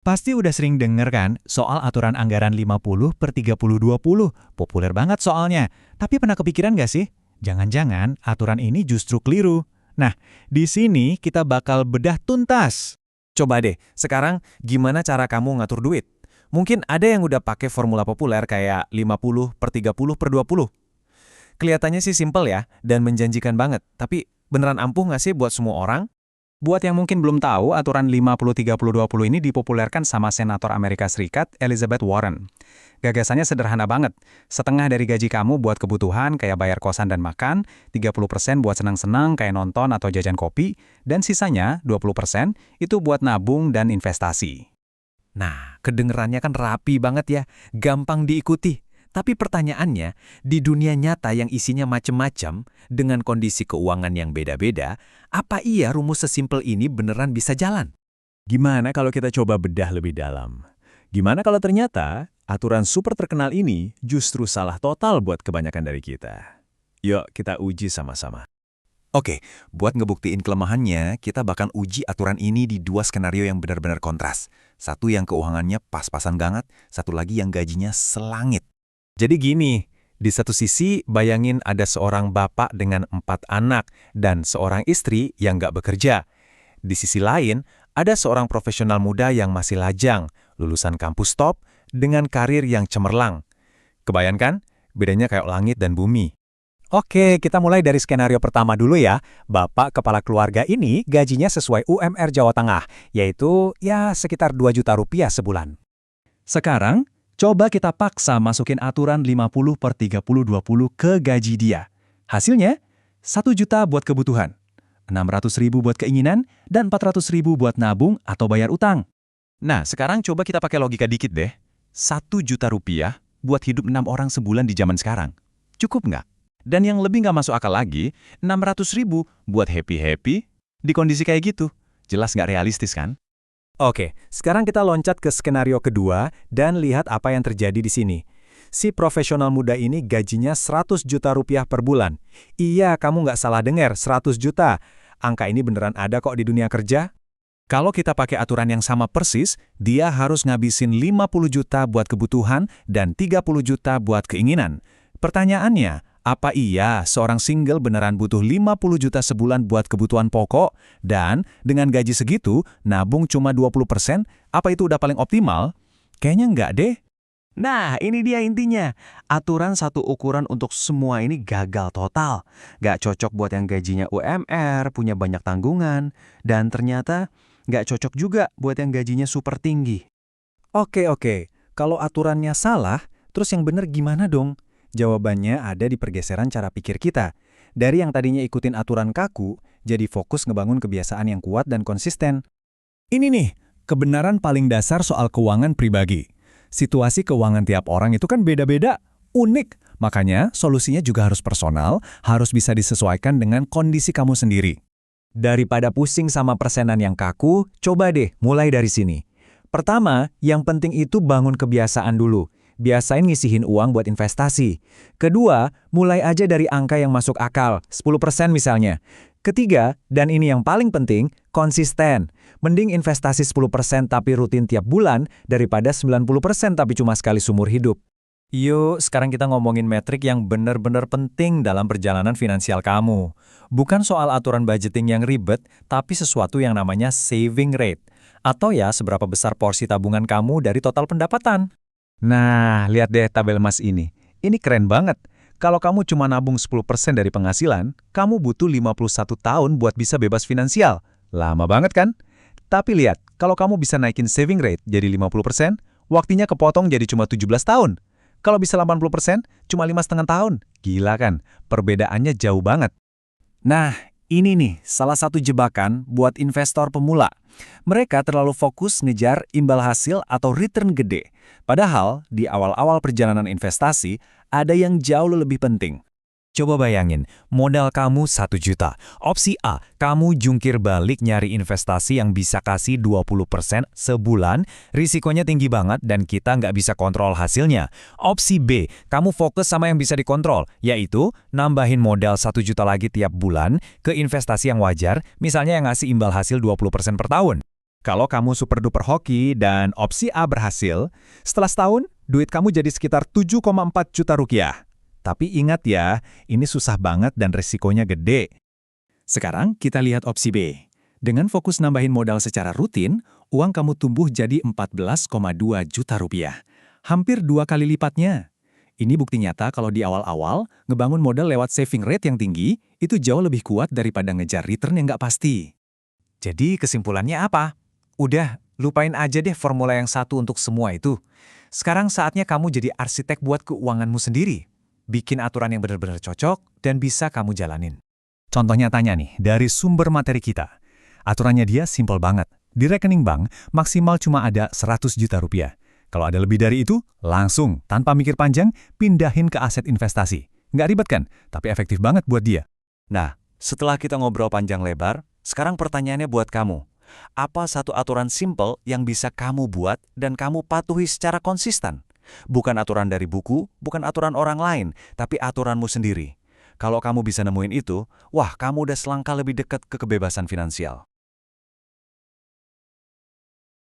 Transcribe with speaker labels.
Speaker 1: Pasti udah sering denger kan soal aturan anggaran 50/30/20. Populer banget soalnya. Tapi pernah kepikiran nggak sih? Jangan-jangan aturan ini justru keliru. Nah, di sini kita bakal bedah tuntas.
Speaker 2: Coba deh, sekarang gimana cara kamu ngatur duit? Mungkin ada yang udah pakai formula populer kayak 50/30/20. Kelihatannya sih simple ya, dan menjanjikan banget. Tapi beneran ampuh nggak sih buat semua orang?
Speaker 3: Buat yang mungkin belum tahu, aturan 50-30-20 ini dipopulerkan sama Senator Amerika Serikat Elizabeth Warren. Gagasannya sederhana banget. Setengah dari gaji kamu buat kebutuhan kayak bayar kosan dan makan, 30% buat senang-senang kayak nonton atau jajan kopi, dan sisanya 20% itu buat nabung dan investasi.
Speaker 2: Nah, kedengerannya kan rapi banget ya, gampang diikuti. Tapi pertanyaannya, di dunia nyata yang isinya macem-macem, dengan kondisi keuangan yang beda-beda, apa iya rumus sesimpel ini beneran bisa jalan?
Speaker 4: Gimana kalau kita coba bedah lebih dalam? Gimana kalau ternyata aturan super terkenal ini justru salah total buat kebanyakan dari kita? Yuk kita uji sama-sama.
Speaker 2: Oke, buat ngebuktiin kelemahannya, kita bahkan uji aturan ini di dua skenario yang benar-benar kontras. Satu yang keuangannya pas-pasan banget, satu lagi yang gajinya selangit. Jadi gini, di satu sisi bayangin ada seorang bapak dengan 4 anak dan seorang istri yang nggak bekerja. Di sisi lain, ada seorang profesional muda yang masih lajang, lulusan kampus top, dengan karir yang cemerlang. Kebayangkan? Bedanya kayak langit dan bumi.
Speaker 3: Oke, kita mulai dari skenario pertama dulu ya. Bapak kepala keluarga ini gajinya sesuai UMR Jawa Tengah, yaitu ya sekitar 2 juta rupiah sebulan.
Speaker 1: Sekarang, coba kita paksa masukin aturan 50/30/20 ke gaji dia. Hasilnya, 1 juta buat kebutuhan, 600.000 buat keinginan, dan 400.000 buat nabung atau bayar utang.
Speaker 2: Nah, sekarang coba kita pakai logika dikit deh. 1 juta rupiah buat hidup 6 orang sebulan di zaman sekarang. Cukup nggak? Dan yang lebih nggak masuk akal lagi, 600.000 buat happy-happy di kondisi kayak gitu. Jelas nggak realistis kan?
Speaker 3: Oke, sekarang kita loncat ke skenario kedua dan lihat apa yang terjadi di sini. Si profesional muda ini gajinya 100 juta rupiah per bulan. Iya, kamu nggak salah dengar, 100 juta. Angka ini beneran ada kok di dunia kerja.
Speaker 2: Kalau kita pakai aturan yang sama persis, dia harus ngabisin 50 juta buat kebutuhan dan 30 juta buat keinginan. Pertanyaannya, apa iya seorang single beneran butuh 50 juta sebulan buat kebutuhan pokok? Dan dengan gaji segitu, nabung cuma 20%, apa itu udah paling optimal? Kayaknya nggak deh.
Speaker 3: Nah, ini dia intinya. Aturan satu ukuran untuk semua ini gagal total. Nggak cocok buat yang gajinya UMR, punya banyak tanggungan, dan ternyata nggak cocok juga buat yang gajinya super tinggi. Oke. Kalau aturannya salah, terus yang bener gimana dong? Jawabannya ada di pergeseran cara pikir kita. Dari yang tadinya ikutin aturan kaku, jadi fokus ngebangun kebiasaan yang kuat dan konsisten.
Speaker 1: Ini nih, kebenaran paling dasar soal keuangan pribadi. Situasi keuangan tiap orang itu kan beda-beda, unik. Makanya, solusinya juga harus personal, harus bisa disesuaikan dengan kondisi kamu sendiri.
Speaker 3: Daripada pusing sama persenan yang kaku, coba deh mulai dari sini. Pertama, yang penting itu bangun kebiasaan dulu. Biasain ngisihin uang buat investasi. Kedua, mulai aja dari angka yang masuk akal, 10% misalnya. Ketiga, dan ini yang paling penting, konsisten. Mending investasi 10% tapi rutin tiap bulan daripada 90% tapi cuma sekali seumur hidup.
Speaker 1: Yuk, sekarang kita ngomongin metrik yang benar-benar penting dalam perjalanan finansial kamu. Bukan soal aturan budgeting yang ribet, tapi sesuatu yang namanya saving rate. Atau ya, seberapa besar porsi tabungan kamu dari total pendapatan.
Speaker 4: Nah, lihat deh tabel emas ini. Ini keren banget. Kalau kamu cuma nabung 10% dari penghasilan, kamu butuh 51 tahun buat bisa bebas finansial. Lama banget kan? Tapi lihat, kalau kamu bisa naikin saving rate jadi 50%, waktunya kepotong jadi cuma 17 tahun. Kalau bisa 80%, cuma 5,5 tahun. Gila kan? Perbedaannya jauh banget.
Speaker 3: Nah, ini nih salah satu jebakan buat investor pemula. Mereka terlalu fokus ngejar imbal hasil atau return gede. Padahal di awal-awal perjalanan investasi ada yang jauh lebih penting.
Speaker 1: Coba bayangin, modal kamu 1 juta. Opsi A, kamu jungkir balik nyari investasi yang bisa kasih 20% sebulan, risikonya tinggi banget dan kita nggak bisa kontrol hasilnya. Opsi B, kamu fokus sama yang bisa dikontrol, yaitu nambahin modal 1 juta lagi tiap bulan ke investasi yang wajar, misalnya yang ngasih imbal hasil 20% per tahun. Kalau kamu super duper hoki dan opsi A berhasil, setelah setahun, duit kamu jadi sekitar 7,4 juta rupiah. Tapi ingat ya, ini susah banget dan risikonya gede. Sekarang kita lihat opsi B. Dengan fokus nambahin modal secara rutin, uang kamu tumbuh jadi 14,2 juta rupiah. Hampir 2 kali lipatnya. Ini bukti nyata kalau di awal-awal, ngebangun modal lewat saving rate yang tinggi, itu jauh lebih kuat daripada ngejar return yang nggak pasti. Jadi kesimpulannya apa? Udah, lupain aja deh formula yang satu untuk semua itu. Sekarang saatnya kamu jadi arsitek buat keuanganmu sendiri. Bikin aturan yang benar-benar cocok dan bisa kamu jalanin. Contoh nyatanya nih, dari sumber materi kita. Aturannya dia simpel banget. Di rekening bank, maksimal cuma ada 100 juta rupiah. Kalau ada lebih dari itu, langsung, tanpa mikir panjang, pindahin ke aset investasi. Nggak ribet kan? Tapi efektif banget buat dia.
Speaker 2: Nah, setelah kita ngobrol panjang lebar, sekarang pertanyaannya buat kamu. Apa satu aturan simple yang bisa kamu buat dan kamu patuhi secara konsisten? Bukan aturan dari buku, bukan aturan orang lain, tapi aturanmu sendiri. Kalau kamu bisa nemuin itu, wah, kamu udah selangkah lebih dekat ke kebebasan finansial.